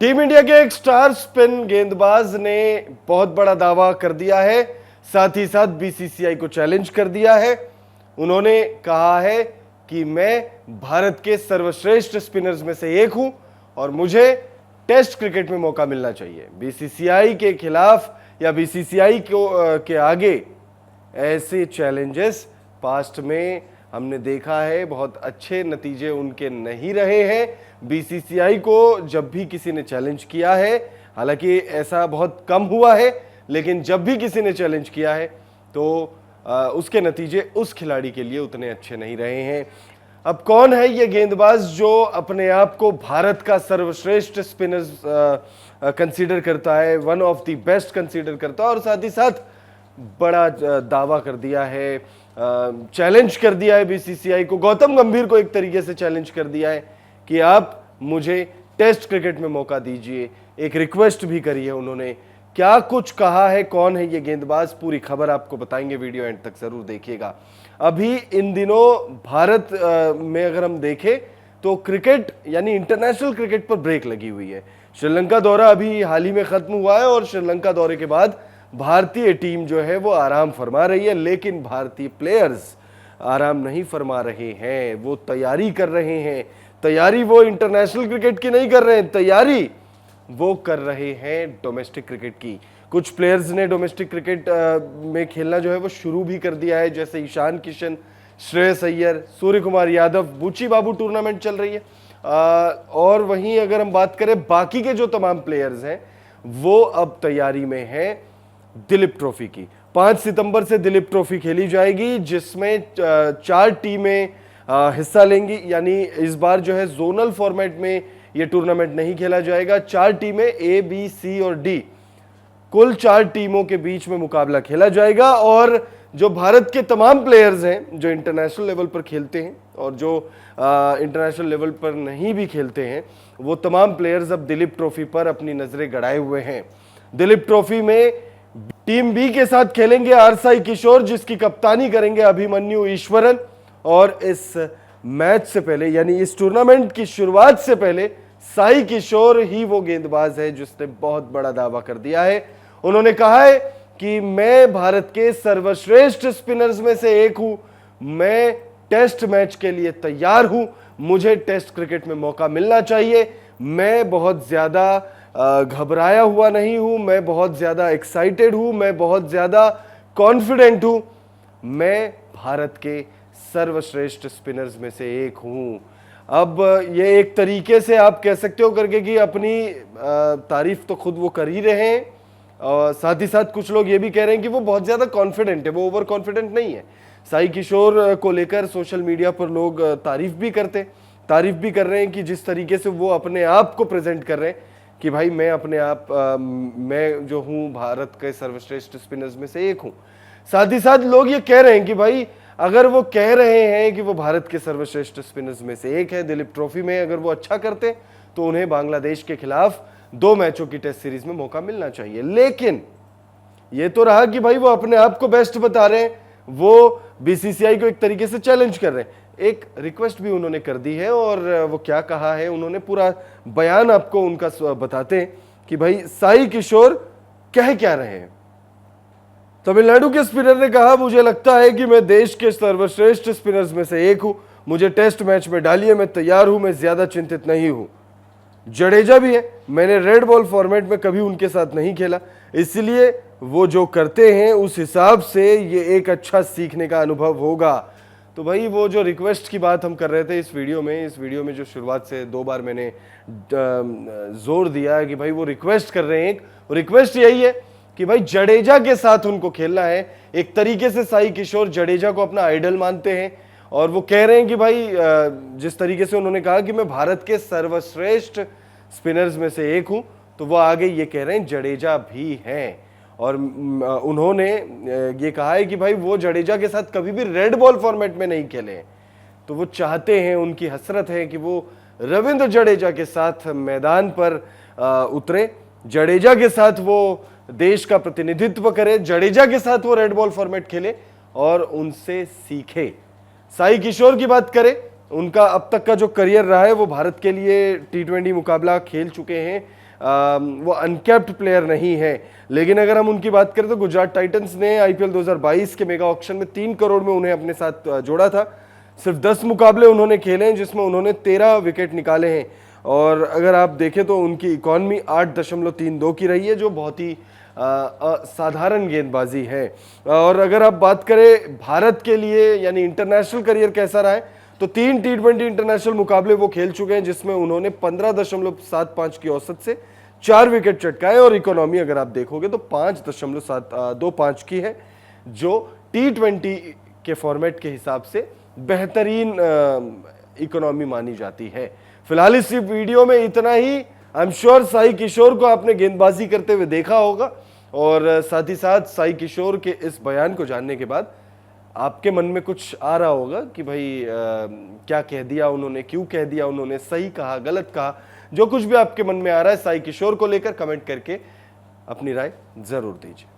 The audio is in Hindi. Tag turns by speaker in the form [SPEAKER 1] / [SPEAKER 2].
[SPEAKER 1] टीम इंडिया के एक स्टार स्पिन गेंदबाज ने बहुत बड़ा दावा कर दिया है, साथ ही साथ बीसीसीआई को चैलेंज कर दिया है। उन्होंने कहा है कि मैं भारत के सर्वश्रेष्ठ स्पिनर्स में से एक हूं और मुझे टेस्ट क्रिकेट में मौका मिलना चाहिए। बीसीसीआई के खिलाफ या बीसीसीआई के आगे ऐसे चैलेंजेस पास्ट में हमने देखा है, बहुत अच्छे नतीजे उनके नहीं रहे हैं। बीसीसीआई को जब भी किसी ने चैलेंज किया है, हालांकि ऐसा बहुत कम हुआ है, लेकिन जब भी किसी ने चैलेंज किया है तो उसके नतीजे उस खिलाड़ी के लिए उतने अच्छे नहीं रहे हैं। अब कौन है ये गेंदबाज जो अपने आप को भारत का सर्वश्रेष्ठ स्पिनर कंसीडर करता है, one of the best consider करता है और साथ ही साथ बड़ा दावा कर दिया है, चैलेंज कर दिया है बीसीसीआई को, गौतम गंभीर को एक तरीके से चैलेंज कर दिया है कि आप मुझे टेस्ट क्रिकेट में मौका दीजिए। एक रिक्वेस्ट भी करी है उन्होंने। क्या कुछ कहा है, कौन है ये गेंदबाज, पूरी खबर आपको बताएंगे, वीडियो एंड तक जरूर देखिएगा। अभी इन दिनों भारत में अगर हम देखें तो क्रिकेट यानी इंटरनेशनल क्रिकेट पर ब्रेक लगी हुई है। श्रीलंका दौरा अभी हाल ही में खत्म हुआ है और श्रीलंका दौरे के बाद भारतीय टीम जो है वो आराम फरमा रही है, लेकिन भारतीय प्लेयर्स आराम नहीं फरमा रहे हैं, वो तैयारी कर रहे हैं। तैयारी वो इंटरनेशनल क्रिकेट की नहीं कर रहे हैं, तैयारी वो कर रहे हैं डोमेस्टिक क्रिकेट की। कुछ प्लेयर्स ने डोमेस्टिक क्रिकेट में खेलना जो है वो शुरू भी कर दिया है, जैसे ईशान किशन, श्रेयस अय्यर, सूर्य कुमार यादव, बुची बाबू टूर्नामेंट चल रही है। और वहीं अगर हम बात करें बाकी के जो तमाम प्लेयर्स हैं वो अब तैयारी में हैं दिलीप ट्रॉफी की। 5 सितंबर से दिलीप ट्रॉफी खेली जाएगी, जिसमें 4 टीमें हिस्सा लेंगी। यानी इस बार जो है जोनल फॉर्मेट में यह टूर्नामेंट नहीं खेला जाएगा। 4 टीमें ए, बी, सी और डी, कुल 4 टीमों के बीच में मुकाबला खेला जाएगा। और जो भारत के तमाम प्लेयर्स हैं जो इंटरनेशनल लेवल पर खेलते हैं और जो इंटरनेशनल लेवल पर नहीं भी खेलते हैं, वो तमाम प्लेयर्स अब दिलीप ट्रॉफी पर अपनी नजरें गड़ाए हुए हैं। दिलीप ट्रॉफी में टीम बी के साथ खेलेंगे आरसाई किशोर, जिसकी कप्तानी करेंगे अभिमन्यु ईश्वरन। और इस मैच से पहले यानी इस टूर्नामेंट की शुरुआत से पहले साई किशोर ही वो गेंदबाज है जिसने बहुत बड़ा दावा कर दिया है। उन्होंने कहा है कि मैं भारत के सर्वश्रेष्ठ स्पिनर्स में से एक हूं, मैं टेस्ट मैच के लिए तैयार हूं, मुझे टेस्ट क्रिकेट में मौका मिलना चाहिए। मैं बहुत ज्यादा घबराया हुआ नहीं हूं, मैं बहुत ज्यादा एक्साइटेड हूं, मैं बहुत ज्यादा कॉन्फिडेंट हूं, मैं भारत के सर्वश्रेष्ठ स्पिनर्स में से एक हूं। अब ये एक तरीके से आप कह सकते हो करके कि अपनी तारीफ तो खुद वो कर ही रहे हैं और साथ ही साथ कुछ लोग ये भी कह रहे हैं कि वो बहुत ज्यादा कॉन्फिडेंट है, वो ओवर कॉन्फिडेंट नहीं है। साई किशोर को लेकर सोशल मीडिया पर लोग तारीफ भी कर रहे हैं कि जिस तरीके से वो अपने आप को प्रेजेंट कर रहे हैं कि भाई मैं अपने आप मैं जो हूं भारत के सर्वश्रेष्ठ स्पिनर्स में से एक हूं। साथ ही साथ लोग ये कह रहे हैं कि भाई अगर वो कह रहे हैं कि वो भारत के सर्वश्रेष्ठ स्पिनर्स में से एक है, दिलीप ट्रॉफी में अगर वो अच्छा करते तो उन्हें बांग्लादेश के खिलाफ 2 मैचों की टेस्ट सीरीज में मौका मिलना चाहिए। लेकिन ये तो रहा कि भाई वो अपने आप को बेस्ट बता रहे हैं, वो बीसीसीआई को एक तरीके से चैलेंज कर रहे हैं। एक रिक्वेस्ट भी उन्होंने कर दी है और वो क्या कहा है, उन्होंने पूरा बयान आपको उनका बताते हैं कि भाई साई किशोर कह क्या रहे हैं। तमिलनाडु के स्पिनर ने कहा, मुझे लगता है कि मैं देश के सर्वश्रेष्ठ स्पिनर्स में से एक हूं, मुझे टेस्ट मैच में डालिए, मैं तैयार हूं, मैं ज्यादा चिंतित नहीं हूं। जडेजा भी है, मैंने रेड बॉल फॉर्मेट में कभी उनके साथ नहीं खेला, इसलिए वो जो करते हैं उस हिसाब से ये एक अच्छा सीखने का अनुभव होगा। तो भाई वो जो रिक्वेस्ट की बात हम कर रहे थे इस वीडियो में जो शुरुआत से 2 बार मैंने जोर दिया है कि भाई वो रिक्वेस्ट कर रहे हैं, एक रिक्वेस्ट यही है कि भाई जडेजा के साथ उनको खेलना है। एक तरीके से साई किशोर जडेजा को अपना आइडल मानते हैं और वो कह रहे हैं कि भाई जिस तरीके से उन्होंने कहा कि मैं भारत के सर्वश्रेष्ठ स्पिनर्स में से एक हूं, तो वो आगे ये कह रहे हैं जडेजा भी हैं। और उन्होंने ये कहा है कि भाई वो जडेजा के साथ कभी भी रेड बॉल फॉर्मेट में नहीं खेले हैं, तो वो चाहते हैं, उनकी हसरत है कि वो रविंद्र जडेजा के साथ मैदान पर उतरे, जडेजा के साथ वो देश का प्रतिनिधित्व करे, जडेजा के साथ वो रेड बॉल फॉर्मेट खेले और उनसे सीखे। साई किशोर की बात करें, उनका अब तक का जो करियर रहा है वो भारत के लिए T20 मुकाबला खेल चुके हैं। वो अनकैप्ड प्लेयर नहीं है। लेकिन अगर हम उनकी बात करें तो गुजरात टाइटंस ने IPL 2022 के मेगा ऑक्शन में 3 करोड़ में उन्हें अपने साथ जोड़ा था। सिर्फ 10 मुकाबले उन्होंने खेले हैं जिसमें उन्होंने 13 विकेट निकाले हैं। और अगर आप देखें तो उनकी इकॉनमी 8.32 की रही है, जो बहुत ही साधारण गेंदबाजी है। और अगर आप बात करें भारत के लिए यानी इंटरनेशनल करियर कैसा रहा है, तो 3 T20 इंटरनेशनल मुकाबले वो खेल चुके हैं जिसमें उन्होंने 15.75 की औसत से 4 विकेट चटकाए। और इकोनॉमी अगर आप देखोगे तो 5.25 की है, जो T20 के फॉर्मेट के हिसाब से बेहतरीन इकोनॉमी मानी जाती है। फिलहाल इस वीडियो में इतना ही। आई एम श्योर साई किशोर को आपने गेंदबाजी करते हुए देखा होगा, और साथ ही साथ साई किशोर के इस बयान को जानने के बाद आपके मन में कुछ आ रहा होगा कि भाई क्या कह दिया उन्होंने, क्यों कह दिया उन्होंने, सही कहा, गलत कहा। जो कुछ भी आपके मन में आ रहा है साई किशोर को लेकर, कमेंट करके अपनी राय जरूर दीजिए।